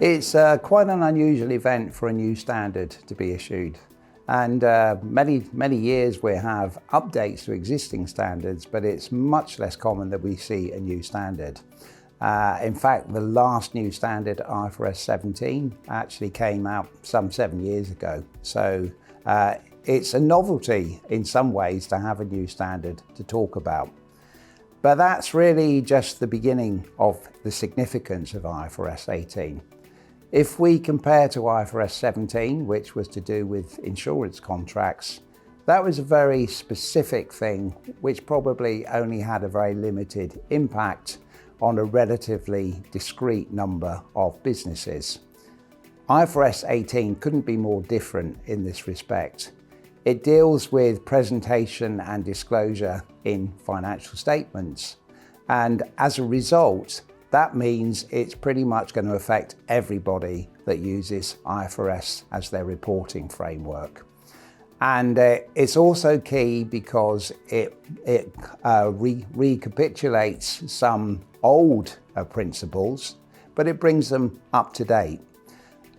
It's quite an unusual event for a new standard to be issued. And many years we have updates to existing standards, but it's much less common that we see a new standard. In fact, the last new standard, IFRS 17, actually came out some 7 years ago. So it's a novelty in some ways to have a new standard to talk about. But that's really just the beginning of the significance of IFRS 18. If we compare to IFRS 17, which was to do with insurance contracts, that was a very specific thing which probably only had a very limited impact on a relatively discrete number of businesses. IFRS 18 couldn't be more different in this respect. It deals with presentation and disclosure in financial statements, and as a result, that means it's pretty much going to affect everybody that uses IFRS as their reporting framework. And it's also key because it recapitulates some old principles, but it brings them up to date.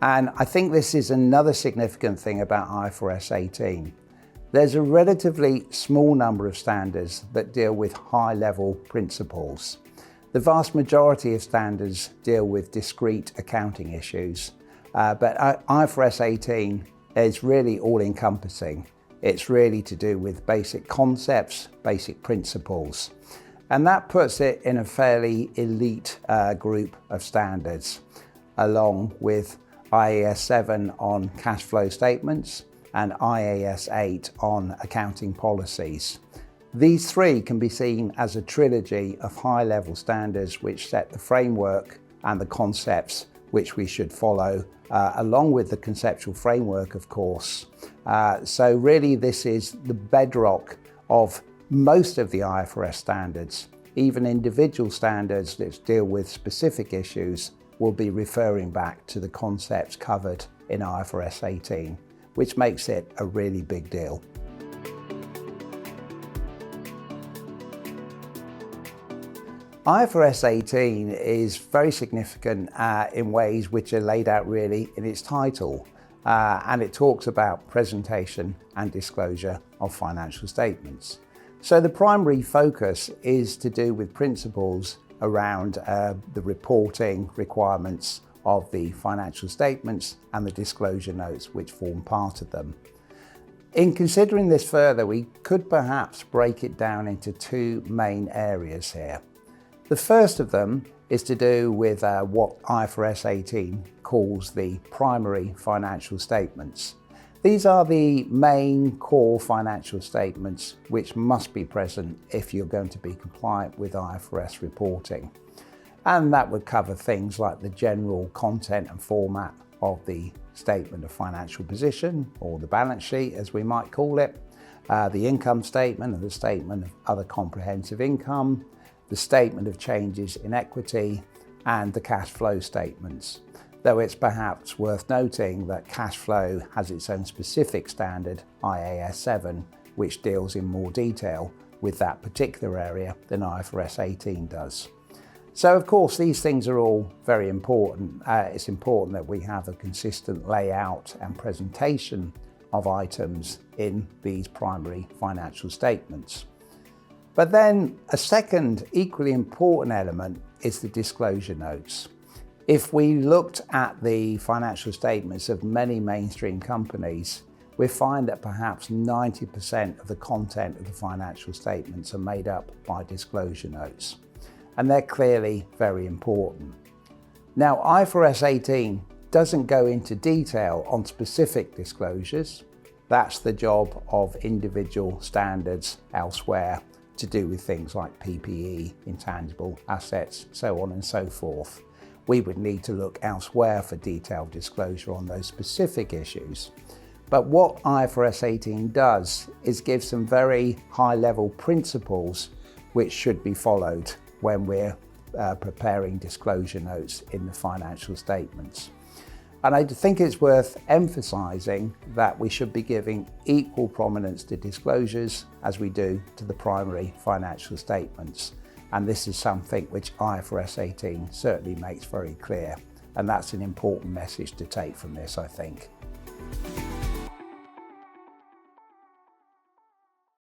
And I think this is another significant thing about IFRS 18. There's a relatively small number of standards that deal with high-level principles. The vast majority of standards deal with discrete accounting issues, but IFRS 18 is really all-encompassing. It's really to do with basic concepts, basic principles, and that puts it in a fairly elite group of standards, along with IAS 7 on cash flow statements and IAS 8 on accounting policies. These three can be seen as a trilogy of high-level standards which set the framework and the concepts which we should follow, along with the conceptual framework, of course. So really this is the bedrock of most of the IFRS standards. Even individual standards that deal with specific issues will be referring back to the concepts covered in IFRS 18, which makes it a really big deal. IFRS 18 is very significant in ways which are laid out really in its title, and it talks about presentation and disclosure of financial statements. So the primary focus is to do with principles around the reporting requirements of the financial statements and the disclosure notes which form part of them. In considering this further, we could perhaps break it down into two main areas here. The first of them is to do with what IFRS 18 calls the primary financial statements. These are the main core financial statements which must be present if you're going to be compliant with IFRS reporting. And that would cover things like the general content and format of the statement of financial position, or the balance sheet as we might call it, the income statement and the statement of other comprehensive income, the statement of changes in equity, and the cash flow statements. Though it's perhaps worth noting that cash flow has its own specific standard, IAS 7, which deals in more detail with that particular area than IFRS 18 does. So of course these things are all very important. It's important that we have a consistent layout and presentation of items in these primary financial statements. But then a second equally important element is the disclosure notes. If we looked at the financial statements of many mainstream companies, we find that perhaps 90% of the content of the financial statements are made up by disclosure notes. And they're clearly very important. Now, IFRS 18 doesn't go into detail on specific disclosures. That's the job of individual standards elsewhere, to do with things like PPE, intangible assets, so on and so forth. We would need to look elsewhere for detailed disclosure on those specific issues. But what IFRS 18 does is give some very high-level principles which should be followed when we're preparing disclosure notes in the financial statements. And I think it's worth emphasising that we should be giving equal prominence to disclosures as we do to the primary financial statements. And this is something which IFRS 18 certainly makes very clear. And that's an important message to take from this, I think.